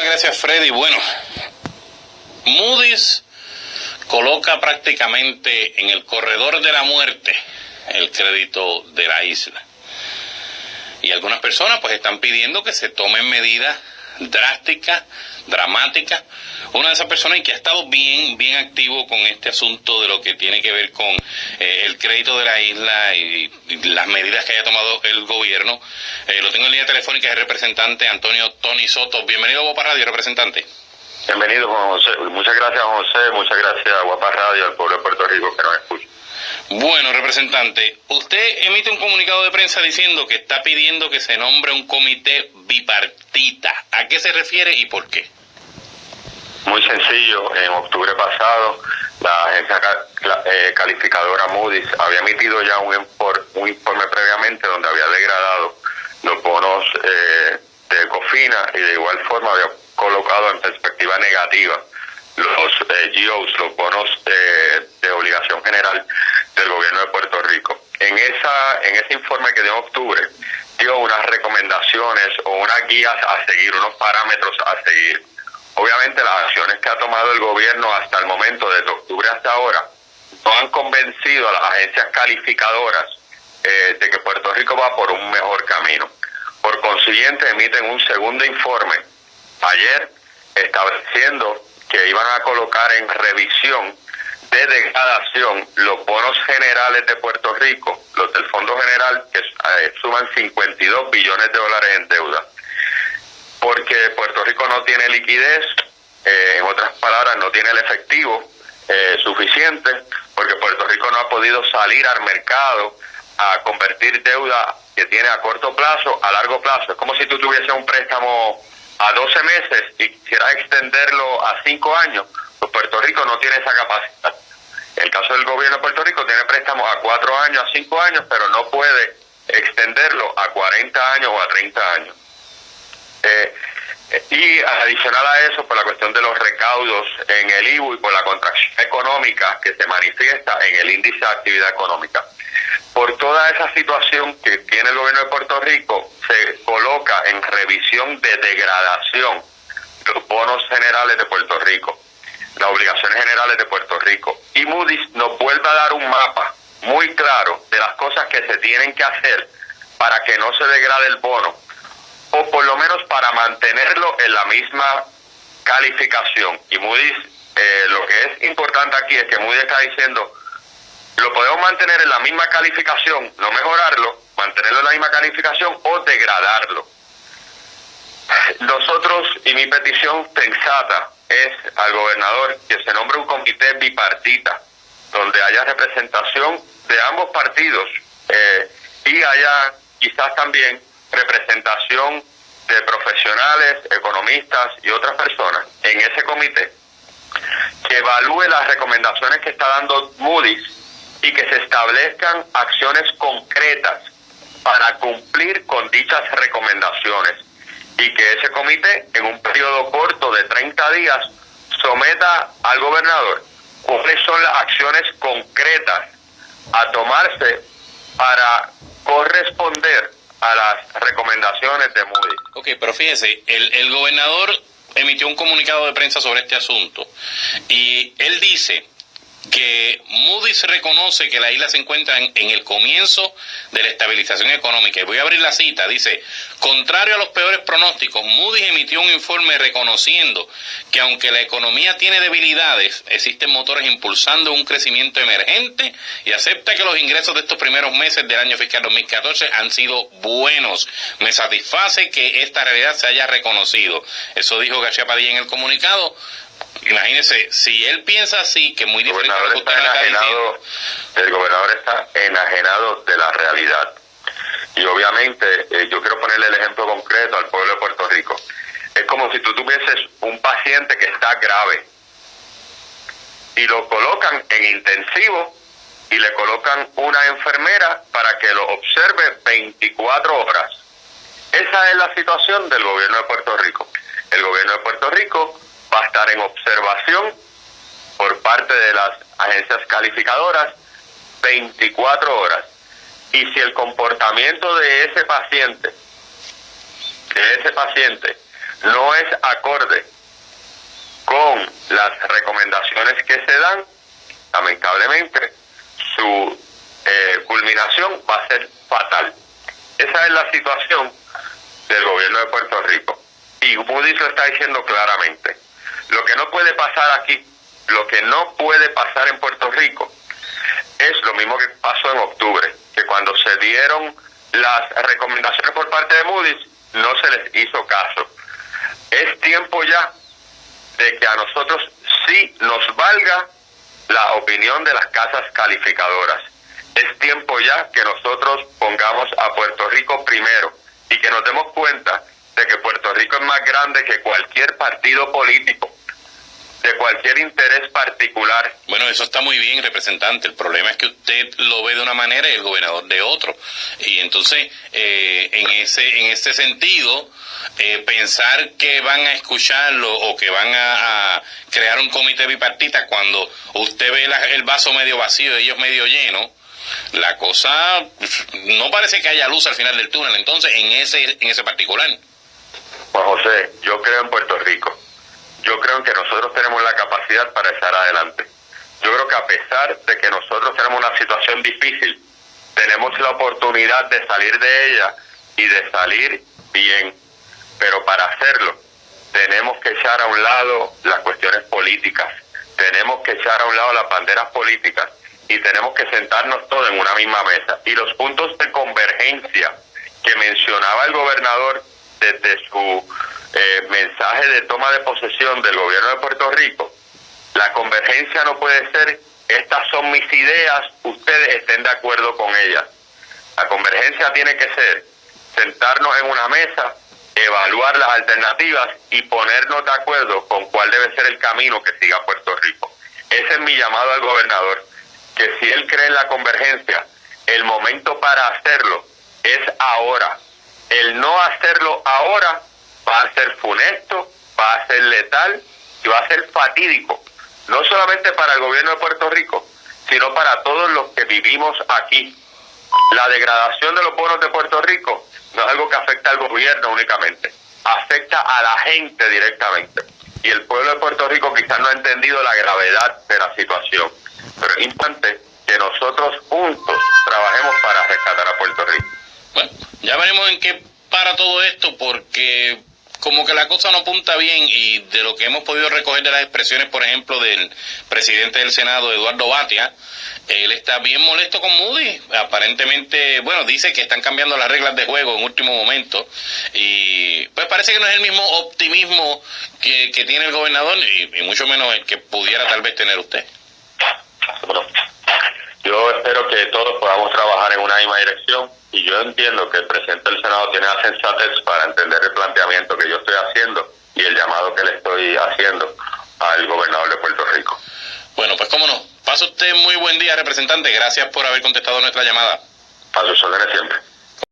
Gracias, Freddy. Bueno, Moody's coloca prácticamente en el corredor de la muerte el crédito de la isla. Y algunas personas pues están pidiendo que se tomen medidas drásticas, dramáticas. Una de esas personas que ha estado bien activo con este asunto de lo que tiene que ver con el crédito de la isla y las medidas que haya tomado el gobierno. Lo tengo en línea telefónica, es el representante Antonio Tony Soto. Bienvenido a Guapa Radio, representante. Bienvenido, Juan José. Muchas gracias, Juan José. Muchas gracias a Guapa Radio, al pueblo de Puerto Rico que nos escucha. Bueno, representante, usted emite un comunicado de prensa diciendo que está pidiendo que se nombre un comité bipartita. ¿A qué se refiere y por qué? Muy sencillo. En octubre pasado, la agencia calificadora Moody's había emitido ya un informe previamente donde había degradado los bonos de Cofina y de igual forma había colocado en perspectiva negativa los GOs, los bonos de obligación general del gobierno de Puerto Rico. En ese informe que dio en octubre, dio unas recomendaciones o unas guías a seguir, unos parámetros a seguir. Obviamente las acciones que ha tomado el gobierno hasta el momento, desde octubre hasta ahora, no han convencido a las agencias calificadoras de que Puerto Rico va por un mejor camino. Por consiguiente, emiten un segundo informe ayer estableciendo que iban a colocar en revisión de degradación los bonos generales de Puerto Rico, los del Fondo General, que suman $52 billones en deuda. Porque Puerto Rico no tiene liquidez, en otras palabras, no tiene el efectivo suficiente, porque Puerto Rico no ha podido salir al mercado a convertir deuda que tiene a corto plazo a largo plazo. Es como si tú tuvieses un préstamo a 12 meses y quisieras extenderlo a 5 años, pues Puerto Rico no tiene esa capacidad. En el caso del gobierno de Puerto Rico tiene préstamos a 4 años, a 5 años, pero no puede extenderlo a 40 años o a 30 años. Y adicional a eso, por la cuestión de los recaudos en el IBU y por la contracción económica que se manifiesta en el índice de actividad económica. Por toda esa situación que tiene el gobierno de Puerto Rico, se coloca en revisión de degradación los bonos generales de Puerto Rico, las obligaciones generales de Puerto Rico. Y Moody's nos vuelve a dar un mapa muy claro de las cosas que se tienen que hacer para que no se degrade el bono, o por lo menos para mantenerlo en la misma calificación. Y Moody's, lo que es importante aquí es que Moody's está diciendo, lo podemos mantener en la misma calificación, no mejorarlo, mantenerlo en la misma calificación o degradarlo. Nosotros, y mi petición sensata es al gobernador que se nombre un comité bipartita, donde haya representación de ambos partidos y haya quizás también representación de profesionales, economistas y otras personas en ese comité, que evalúe las recomendaciones que está dando Moody's y que se establezcan acciones concretas para cumplir con dichas recomendaciones, y que ese comité en un periodo corto de 30 días someta al gobernador cuáles son las acciones concretas a tomarse para corresponder a las recomendaciones de Moody's. Ok, pero fíjese, el gobernador emitió un comunicado de prensa sobre este asunto y él dice que Moody's reconoce que la isla se encuentra en el comienzo de la estabilización económica. Y voy a abrir la cita, dice: contrario a los peores pronósticos, Moody's emitió un informe reconociendo que aunque la economía tiene debilidades, existen motores impulsando un crecimiento emergente, y acepta que los ingresos de estos primeros meses del año fiscal 2014 han sido buenos. Me satisface que esta realidad se haya reconocido. Eso dijo García Padilla en el comunicado. Imagínese, si él piensa así, que muy diferente a lo que usted está diciendo. El gobernador está enajenado de la realidad. Y obviamente, yo quiero ponerle el ejemplo concreto al pueblo de Puerto Rico. Es como si tú tuvieses un paciente que está grave y lo colocan en intensivo y le colocan una enfermera para que lo observe 24 horas. Esa es la situación del gobierno de Puerto Rico. El gobierno de Puerto Rico va a estar en observación por parte de las agencias calificadoras 24 horas. Y si el comportamiento de ese paciente no es acorde con las recomendaciones que se dan, lamentablemente su culminación va a ser fatal. Esa es la situación del gobierno de Puerto Rico. Y Moody's lo está diciendo claramente. Lo que no puede pasar aquí, lo que no puede pasar en Puerto Rico, es lo mismo que pasó en octubre, que cuando se dieron las recomendaciones por parte de Moody's, no se les hizo caso. Es tiempo ya de que a nosotros sí nos valga la opinión de las casas calificadoras. Es tiempo ya que nosotros pongamos a Puerto Rico primero y que nos demos cuenta de que Puerto Rico es más grande que cualquier partido político, de cualquier interés particular. Bueno, eso está muy bien, representante. El problema es que usted lo ve de una manera y el gobernador de otro. Y entonces, en ese sentido, pensar que van a escucharlo o que van a crear un comité bipartita cuando usted ve el vaso medio vacío y ellos medio lleno, la cosa no parece que haya luz al final del túnel. Entonces, en ese particular. Juan José, yo creo en Puerto Rico. Yo creo en que nosotros tenemos la capacidad para echar adelante. Yo creo que a pesar de que nosotros tenemos una situación difícil, tenemos la oportunidad de salir de ella y de salir bien. Pero para hacerlo, tenemos que echar a un lado las cuestiones políticas, tenemos que echar a un lado las banderas políticas y tenemos que sentarnos todos en una misma mesa. Y los puntos de convergencia que mencionaba el gobernador desde su mensaje de toma de posesión del gobierno de Puerto Rico, la convergencia no puede ser, estas son mis ideas, ustedes estén de acuerdo con ellas. La convergencia tiene que ser sentarnos en una mesa, evaluar las alternativas y ponernos de acuerdo con cuál debe ser el camino que siga Puerto Rico. Ese es mi llamado al gobernador, que si él cree en la convergencia, el momento para hacerlo es ahora. El no hacerlo ahora va a ser funesto, va a ser letal y va a ser fatídico, no solamente para el gobierno de Puerto Rico, sino para todos los que vivimos aquí. La degradación de los bonos de Puerto Rico no es algo que afecta al gobierno únicamente, afecta a la gente directamente. Y el pueblo de Puerto Rico quizás no ha entendido la gravedad de la situación, pero es importante que nosotros juntos trabajemos para rescatar a Puerto Rico. Bueno, ya veremos en qué para todo esto, porque como que la cosa no apunta bien, y de lo que hemos podido recoger de las expresiones, por ejemplo, del presidente del Senado, Eduardo Batia, él está bien molesto con Moody's. Aparentemente, bueno, dice que están cambiando las reglas de juego en último momento, y pues parece que no es el mismo optimismo que tiene el gobernador, y mucho menos el que pudiera tal vez tener usted. Bueno, yo espero que todos podamos trabajar en una misma dirección, y yo entiendo que el presidente del Senado tiene la sensatez para entender el planteamiento que yo estoy haciendo y el llamado que le estoy haciendo al gobernador de Puerto Rico. Bueno, pues cómo no. Pase usted muy buen día, representante. Gracias por haber contestado nuestra llamada. A sus órdenes siempre.